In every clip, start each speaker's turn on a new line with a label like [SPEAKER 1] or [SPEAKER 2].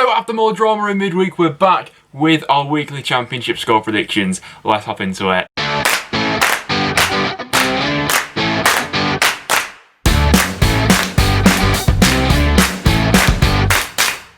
[SPEAKER 1] So after more drama in midweek, we're back with our weekly championship score predictions. Let's hop into it.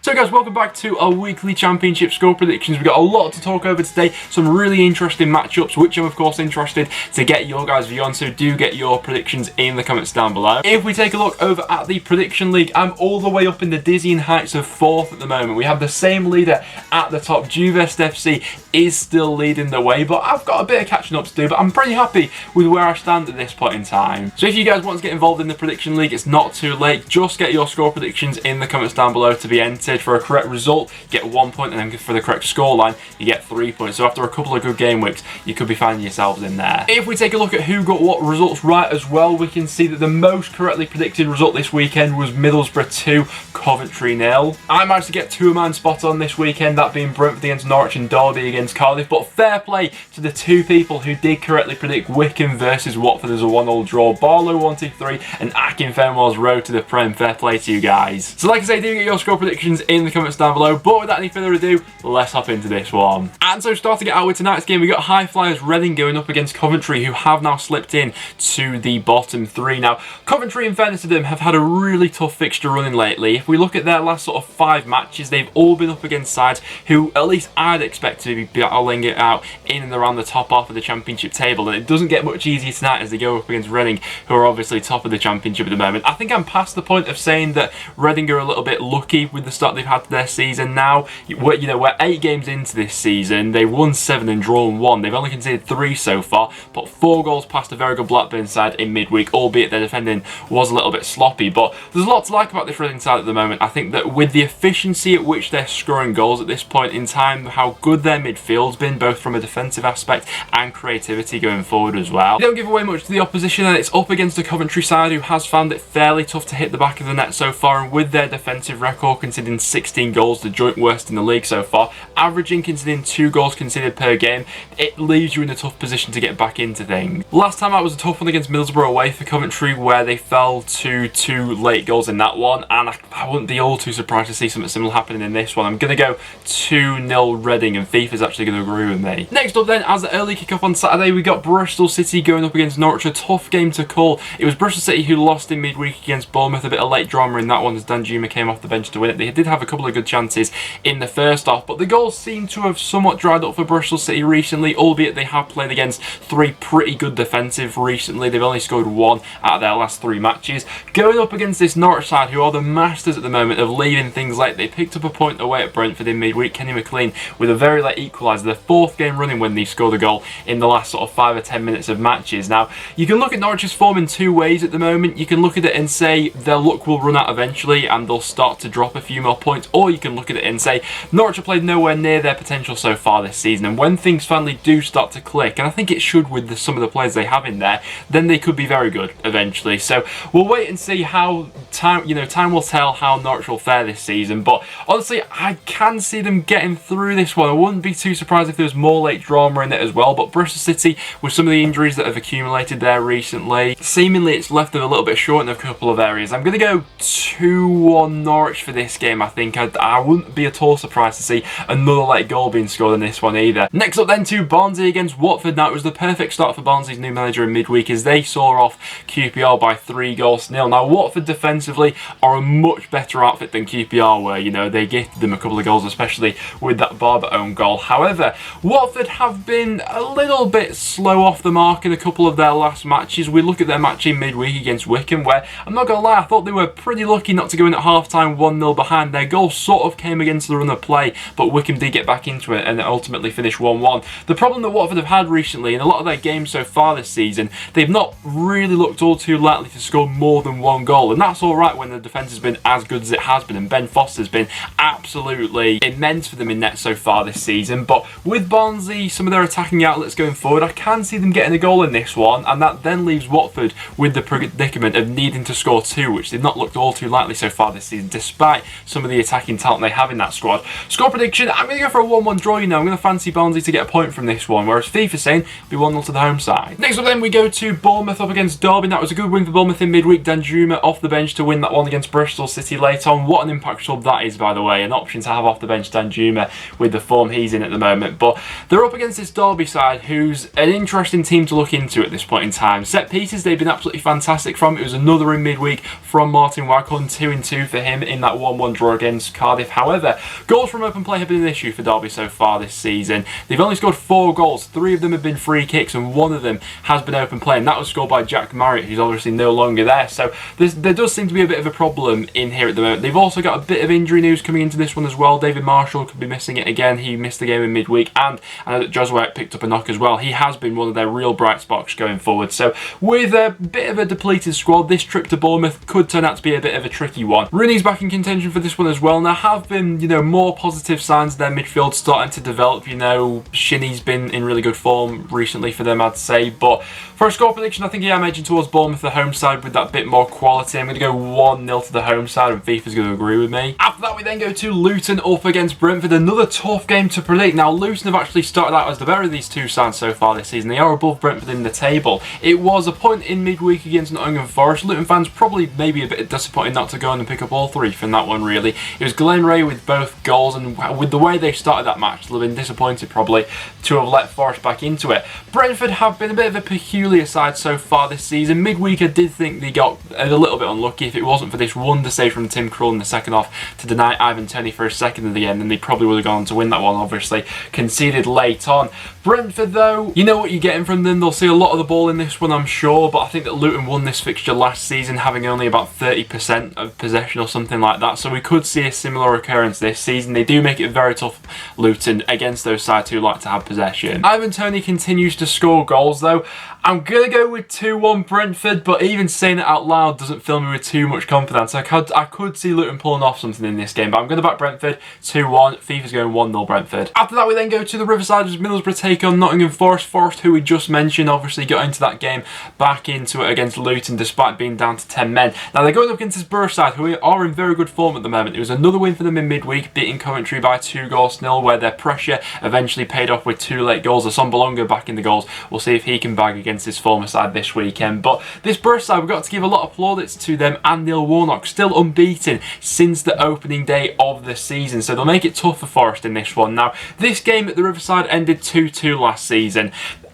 [SPEAKER 1] So guys, welcome back to our weekly championship score predictions. We've got a lot to talk over today, some really interesting matchups, which I'm of course interested to get your guys' view on, so do get your predictions in the comments down below. If we take a look over at the prediction league, I'm all the way up in the dizzying heights of 4th at the moment. We have the same leader at the top. Juvest FC is still leading the way, but I've got a bit of catching up to do, but I'm pretty happy with where I stand at this point in time. So if you guys want to get involved in the prediction league, it's not too late. Just get your score predictions in the comments down below to be entered. For a correct result, you get 1 point, and then for the correct scoreline, you get 3 points. So after a couple of good game weeks, you could be finding yourselves in there. If we take a look at who got what results right as well, we can see that the most correctly predicted result this weekend was Middlesbrough 2, Coventry 0. I managed to get 2 of mine spot on this weekend, that being Brentford against Norwich and Derby against Cardiff, but fair play to the 2 people who did correctly predict Wycombe versus Watford as a 1-1 draw. Barlow 1-2-3 and Akinfenwell's road to the Prem. Fair play to you guys. So like I say, do get your score predictions in the comments down below, but without any further ado, let's hop into this one. And so starting it out with tonight's game, we got high flyers Reading going up against Coventry, who have now slipped in to the bottom 3. Now Coventry, in fairness to them, have had a really tough fixture running lately. If we look at their last sort of 5 matches, they've all been up against sides who at least I'd expect to be battling it out in and around the top half of the championship table, and it doesn't get much easier tonight as they go up against Reading, who are obviously top of the championship at the moment. I think I'm past the point of saying that Reading are a little bit lucky with the start they've had to their season now. We're 8 games into this season. They've won 7 and drawn 1. They've only conceded 3 so far, but 4 goals past a very good Blackburn side in midweek, albeit their defending was a little bit sloppy. But there's a lot to like about this Reading side at the moment. I think that with the efficiency at which they're scoring goals at this point in time, how good their midfield's been, both from a defensive aspect and creativity going forward as well. They don't give away much to the opposition, and it's up against a Coventry side who has found it fairly tough to hit the back of the net so far, and with their defensive record conceding 16 goals, the joint worst in the league so far, averaging conceding 2 goals conceded per game, it leaves you in a tough position to get back into things. Last time out was a tough one against Middlesbrough away for Coventry, where they fell to 2 late goals in that one, and I wouldn't be all too surprised to see something similar happening in this one. I'm going to go 2-0 Reading, and FIFA's actually going to agree with me. Next up then, as the early kick-off on Saturday, we got Bristol City going up against Norwich, a tough game to call. It was Bristol City who lost in midweek against Bournemouth, a bit of late drama in that one as Danjuma came off the bench to win it. They did have a couple of good chances in the first half, but the goals seem to have somewhat dried up for Bristol City recently, albeit they have played against 3 pretty good defensive recently. They've only scored 1 out of their last 3 matches. Going up against this Norwich side, who are the masters at the moment of leaving things late. They picked up a point away at Brentford in midweek. Kenny McLean with a very late equaliser, their 4th game running when they scored a goal in the last sort of 5 or 10 minutes of matches. Now, you can look at Norwich's form in 2 ways at the moment. You can look at it and say their luck will run out eventually and they'll start to drop a few more points, or you can look at it and say Norwich have played nowhere near their potential so far this season, and when things finally do start to click, and I think it should with some of the players they have in there, then they could be very good eventually. So we'll wait and see how time will tell how Norwich will fare this season, but honestly I can see them getting through this one. I wouldn't be too surprised if there was more late drama in it as well, but Bristol City, with some of the injuries that have accumulated there recently, seemingly it's left them a little bit short in a couple of areas. I'm going to go 2-1 Norwich for this game. I think I wouldn't be at all surprised to see another late goal being scored in this one either. Next up then to Barnsley against Watford. Now it was the perfect start for Barnsley's new manager in midweek as they saw off QPR by 3-0. Now Watford defensively are a much better outfit than QPR were. They gifted them a couple of goals, especially with that Barber own goal. However, Watford have been a little bit slow off the mark in a couple of their last matches. We look at their match in midweek against Wycombe, where I'm not going to lie, I thought they were pretty lucky not to go in at half-time 1-0 behind. Their goal sort of came against the run of play, but Wycombe did get back into it and ultimately finished 1-1. The problem that Watford have had recently in a lot of their games so far this season, they've not really looked all too likely to score more than 1 goal, and that's alright when the defence has been as good as it has been, and Ben Foster's been absolutely immense for them in net so far this season. But with Barnsley, some of their attacking outlets going forward, I can see them getting a goal in this one, and that then leaves Watford with the predicament of needing to score 2, which they've not looked all too likely so far this season, despite some of the the attacking talent they have in that squad. Score prediction, I'm going to go for a 1-1 draw, you know. I'm going to fancy Barnsley to get a point from this one, whereas FIFA's saying it'll be 1-0 to the home side. Next up then we go to Bournemouth up against Derby. That was a good win for Bournemouth in midweek. Danjuma off the bench to win that one against Bristol City late on. What an impact sub that is, by the way. An option to have off the bench Danjuma with the form he's in at the moment. But they're up against this Derby side, who's an interesting team to look into at this point in time. Set pieces, they've been absolutely fantastic from. It was another in midweek from Martin Wycombe, 2-2 for him in that 1-1 draw against Cardiff. However, goals from open play have been an issue for Derby so far this season. They've only scored 4 goals. 3 of them have been free kicks and 1 of them has been open play, and that was scored by Jack Marriott, who's obviously no longer there. So there does seem to be a bit of a problem in here at the moment. They've also got a bit of injury news coming into this one as well. David Marshall could be missing it again. He missed the game in midweek, and I know that Joswell picked up a knock as well. He has been one of their real bright spots going forward. So with a bit of a depleted squad, this trip to Bournemouth could turn out to be a bit of a tricky one. Rooney's back in contention for this one as well, and there have been, you know, more positive signs of their midfield starting to develop. You know, Shinny's been in really good form recently for them, I'd say. But for a score prediction, I think I'm edging towards Bournemouth, the home side, with that bit more quality. I'm going to go 1-0 to the home side, and FIFA's going to agree with me. After that, we then go to Luton up against Brentford. Another tough game to predict. Now, Luton have actually started out as the better of these two sides so far this season. They are above Brentford in the table. It was a point in midweek against Nottingham Forest. Luton fans probably maybe a bit disappointed not to go on and pick up all 3 from that one, really. It was Glenn Ray with both goals, and with the way they started that match, they'll have been disappointed probably to have let Forest back into it. Brentford have been a bit of a peculiar side so far this season. Midweek, I did think they got a little bit unlucky. If it wasn't for this wonder save from Tim Krul in the second half to deny Ivan Toney for a second of the end, then they probably would have gone on to win that one, obviously. Conceded late on. Brentford, though, you know what you're getting from them. They'll see a lot of the ball in this one, I'm sure, but I think that Luton won this fixture last season, having only about 30% of possession or something like that, so we could see a similar occurrence this season. They do make it very tough, Luton, against those sides who like to have possession. Ivan Toney continues to score goals, though. I'm going to go with 2-1 Brentford, but even saying it out loud doesn't fill me with too much confidence. I could see Luton pulling off something in this game, but I'm going to back Brentford 2-1. FIFA's going 1-0 Brentford. After that, we then go to the Riverside as Middlesbrough take on Nottingham Forest. Forest, who we just mentioned, obviously got into that game back into it against Luton despite being down to 10 men. Now, they're going up against this Borough side, who are in very good form at the moment. It was another win for them in midweek, beating Coventry by 2-0, where their pressure eventually paid off with 2 late goals. Asombalonga back in the goals. We'll see if he can bag against his former side this weekend. But this Borough side, we've got to give a lot of plaudits to them and Neil Warnock, still unbeaten since the opening day of the season, so they'll make it tough for Forest in this one. Now, this game at the Riverside ended 2-2 last season.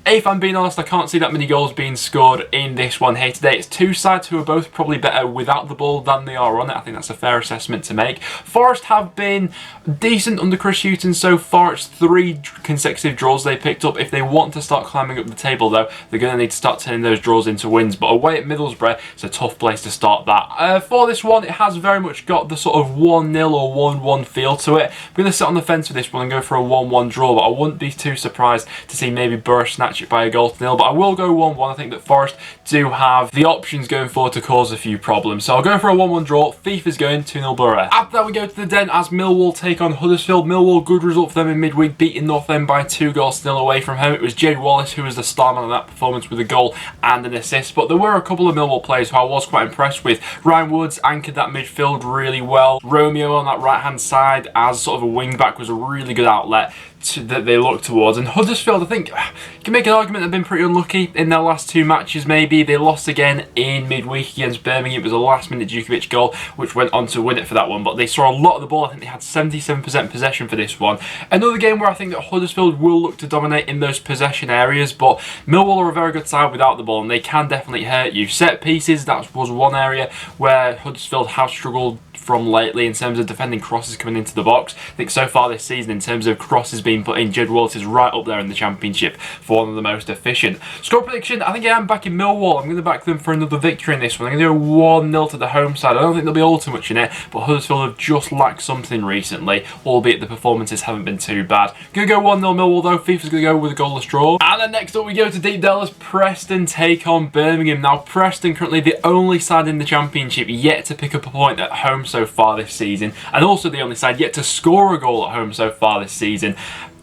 [SPEAKER 1] If I'm being honest, I can't see that many goals being scored in this one here today. It's two sides who are both probably better without the ball than they are on it. I think that's a fair assessment to make. Forest have been decent under Chris Hughton so far. It's 3 consecutive draws they picked up. If they want to start climbing up the table, though, they're going to need to start turning those draws into wins. But away at Middlesbrough, it's a tough place to start that. For this one, it has very much got the sort of 1-0 or 1-1 feel to it. I'm going to sit on the fence for this one and go for a 1-1 draw, but I wouldn't be too surprised to see maybe Borough snatch it by a 1-0, but I will go 1-1. I think that Forest do have the options going forward to cause a few problems, so I'll go for a 1-1 draw. FIFA's going 2-0 Borough. After that, we go to the Den as Millwall take on Huddersfield. Millwall, good result for them in midweek, beating North End by 2-0 away from home. It was Jade Wallace who was the star man of that performance with a goal and an assist, but there were a couple of Millwall players who I was quite impressed with. Ryan Woods anchored that midfield really well. Romeo on that right hand side as sort of a wing back was a really good outlet that they look towards. And Huddersfield, I think you can make an argument they've been pretty unlucky in their last 2 matches. Maybe they lost again in midweek against Birmingham. It was a last minute Djukovic goal which went on to win it for that one, but they saw a lot of the ball. I think they had 77% possession for this one. Another game where I think that Huddersfield will look to dominate in those possession areas, but Millwall are a very good side without the ball and they can definitely hurt you. Set pieces, that was one area where Huddersfield have struggled from lately in terms of defending crosses coming into the box. I think so far this season, in terms of crosses being put in, Jed Wallace is right up there in the Championship for one of the most efficient. Score prediction, I think I am backing Millwall. I'm going to back them for another victory in this one. I'm going to do a 1-0 to the home side. I don't think there'll be all too much in it, but Huddersfield have just lacked something recently, albeit the performances haven't been too bad. Going to go 1-0 Millwall though. FIFA's going to go with a goalless draw. And then next up we go to Deep Dell as Preston take on Birmingham. Now, Preston currently the only side in the Championship yet to pick up a point at home so far this season, and also the only side yet to score a goal at home so far this season.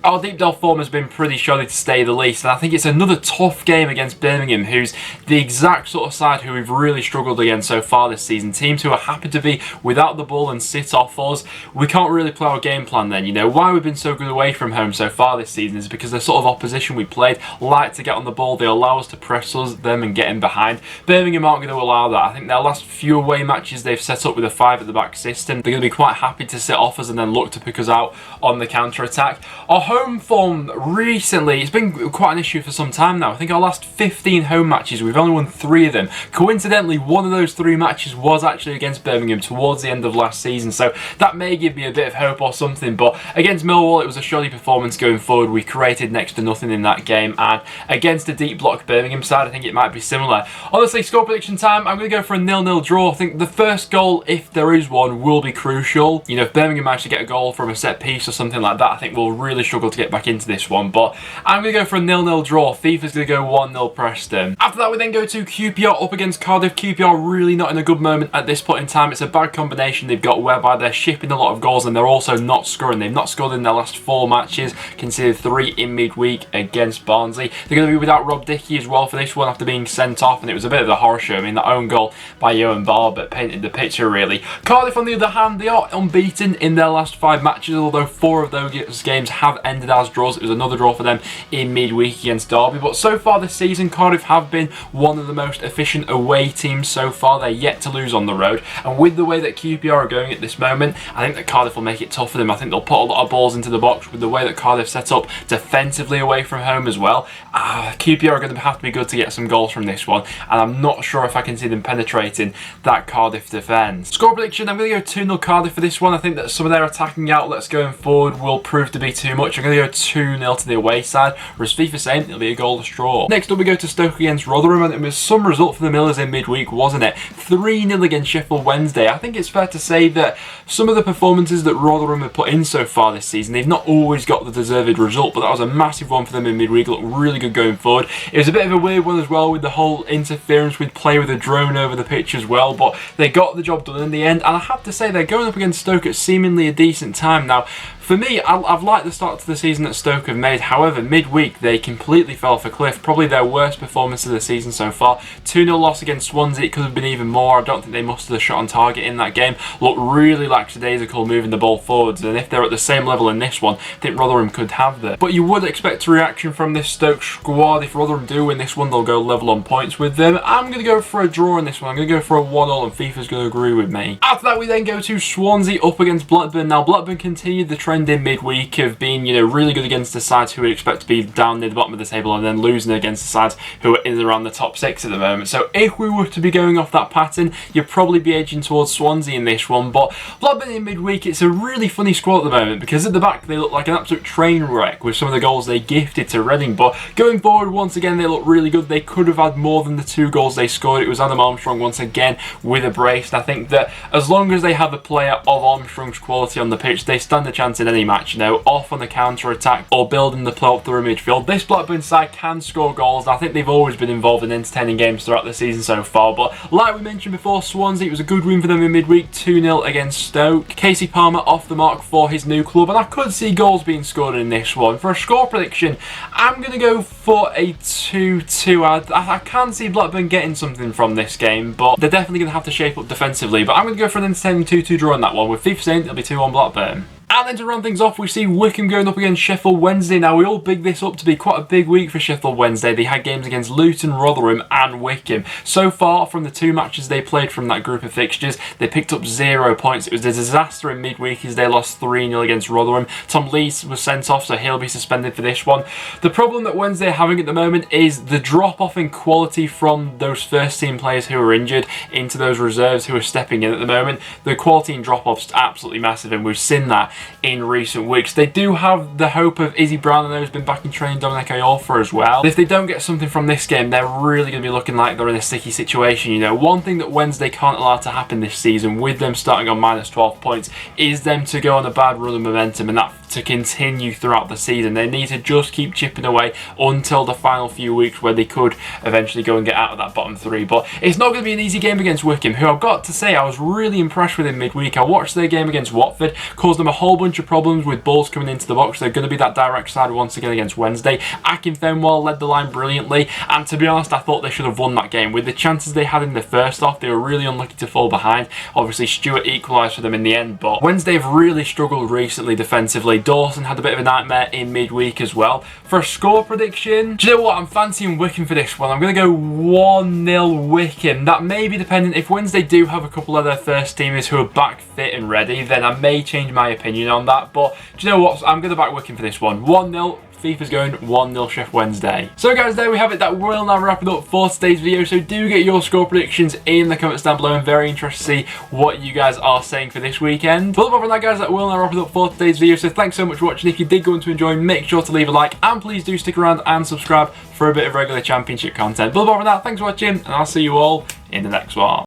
[SPEAKER 1] Our deep dive form has been pretty shoddy to say the least, and I think it's another tough game against Birmingham, who's the exact sort of side who we've really struggled against so far this season. Teams who are happy to be without the ball and sit off us. We can't really play our game plan then, you know. Why we've been so good away from home so far this season is because the sort of opposition we played like to get on the ball. They allow us to press them and get in behind. Birmingham aren't going to allow that. I think their last few away matches they've set up with a 5 at the back system. They're going to be quite happy to sit off us and then look to pick us out on the counter-attack. Our home form recently, it's been quite an issue for some time now. I think our last 15 home matches, we've only won 3 of them. Coincidentally, one of those 3 matches was actually against Birmingham towards the end of last season, so that may give me a bit of hope or something. But against Millwall, it was a shoddy performance going forward. We created next to nothing in that game, and against a deep block Birmingham side, I think it might be similar. Honestly, score prediction time, I'm going to go for a 0-0 draw. I think the first goal, if there is one, will be crucial. You know, if Birmingham manage to get a goal from a set piece or something like that, I think we'll really struggle to get back into this one. But I'm going to go for a 0-0 draw. FIFA's going to go 1-0 Preston. After that, we then go to QPR up against Cardiff. QPR really not in a good moment at this point in time. It's a bad combination they've got whereby they're shipping a lot of goals and they're also not scoring. They've not scored in their last 4 matches, conceded 3 in midweek against Barnsley. They're going to be without Rob Dickie as well for this one after being sent off, and it was a bit of a horror show. I mean, that own goal by Johan Barber painted the picture really. Cardiff, on the other hand, they are unbeaten in their last 5 matches, although 4 of those games have ended as draws. It was another draw for them in midweek against Derby, but so far this season, Cardiff have been one of the most efficient away teams so far. They're yet to lose on the road, and with the way that QPR are going at this moment, I think that Cardiff will make it tough for them. I think they'll put a lot of balls into the box with the way that Cardiff set up defensively away from home as well. QPR are going to have to be good to get some goals from this one, and I'm not sure if I can see them penetrating that Cardiff defence. Score prediction, I'm going to go 2-0 Cardiff for this one. I think that some of their attacking outlets going forward will prove to be too much. I'm going to go 2-0 to the away side, whereas FIFA saying it'll be a goalless draw. Next up, we go to Stoke against Rotherham, and it was some result for the Millers in midweek, wasn't it? 3-0 against Sheffield Wednesday. I think it's fair to say that some of the performances that Rotherham have put in so far this season, they've not always got the deserved result, but that was a massive one for them in midweek. It looked really good going forward. It was a bit of a weird one as well with the whole interference with play with a drone over the pitch as well, but they got the job done in the end, and I have to say they're going up against Stoke at seemingly a decent time. Now, for me, I've liked the start to the season that Stoke have made. However, midweek they completely fell off a cliff. Probably their worst performance of the season so far. 2-0 loss against Swansea. It could have been even more. I don't think they mustered a shot on target in that game. Looked really lackadaisical moving the ball forwards, and if they're at the same level in this one, I think Rotherham could have that. But you would expect a reaction from this Stoke squad. If Rotherham do win this one, they'll go level on points with them. I'm going to go for a draw in this one. I'm going to go for a 1-0, and FIFA's going to agree with me. After that, we then go to Swansea up against Blackburn. Now, Blackburn continued the trend in midweek of being, you know, really good against the sides who we expect to be down near the bottom of the table, and then losing against the sides who are in and around the top 6 at the moment. So if we were to be going off that pattern, you'd probably be edging towards Swansea in this one. But Blackburn in midweek, it's a really funny squad at the moment, because at the back they look like an absolute train wreck with some of the goals they gifted to Reading. But going forward, once again, they look really good. They could have had more than the 2 goals they scored. It was Adam Armstrong once again with a brace, and I think that as long as they have a player of Armstrong's quality on the pitch, they stand a chance in any match, you know, off on the counter-attack or building the play up through midfield. This Blackburn side can score goals. I think they've always been involved in entertaining games throughout the season so far, but like we mentioned before, Swansea, it was a good win for them in midweek, 2-0 against Stoke. Casey Palmer off the mark for his new club, and I could see goals being scored in this one. For a score prediction, I'm going to go for a 2-2. I can see Blackburn getting something from this game, but they're definitely going to have to shape up defensively. But I'm going to go for an entertaining 2-2 draw on that one, with FIFA saying it'll be 2-1 Blackburn. And then to round things off, we see Wycombe going up against Sheffield Wednesday. Now, we all big this up to be quite a big week for Sheffield Wednesday. They had games against Luton, Rotherham and Wycombe. So far, from the 2 matches they played from that group of fixtures, they picked up 0 points. It was a disaster in midweek as they lost 3-0 against Rotherham. Tom Lees was sent off, so he'll be suspended for this one. The problem that Wednesday are having at the moment is the drop-off in quality from those first-team players who are injured into those reserves who are stepping in at the moment. The quality and drop-off's absolutely massive, and we've seen that in recent weeks. They do have the hope of Izzy Brown, and who's been back in training, Dominic Iorfa as well. If they don't get something from this game, they're really going to be looking like they're in a sticky situation. You know, one thing that Wednesday can't allow to happen this season, with them starting on -12 points, is them to go on a bad run of momentum, and that to continue throughout the season. They need to just keep chipping away until the final few weeks where they could eventually go and get out of that bottom three. But it's not going to be an easy game against Wycombe, who I've got to say I was really impressed with in midweek. I watched their game against Watford, caused them a whole bunch of problems with balls coming into the box. They're going to be that direct side once again against Wednesday. Akinfenwa led the line brilliantly, and to be honest, I thought they should have won that game. With the chances they had in the first half, they were really unlucky to fall behind. Obviously, Stewart equalised for them in the end, but Wednesday have really struggled recently defensively. Dawson had a bit of a nightmare in midweek as well. For a score prediction, do you know what? I'm fancying Wycombe for this one. I'm going to go 1-0 Wycombe. That may be dependent. If Wednesday do have a couple of their first teamers who are back fit and ready, then I may change my opinion on that. But do you know what? I'm going to back Wycombe for this one. 1-0. FIFA's going 1-0 Sheff Wednesday. So guys, there we have it. That will now wrap it up for today's video. So do get your score predictions in the comments down below. I'm very interested to see what you guys are saying for this weekend. But apart from that, guys, that will now wrap it up for today's video. So thanks so much for watching. If you did go on to enjoy, make sure to leave a like, and please do stick around and subscribe for a bit of regular championship content. But apart from that, thanks for watching, and I'll see you all in the next one.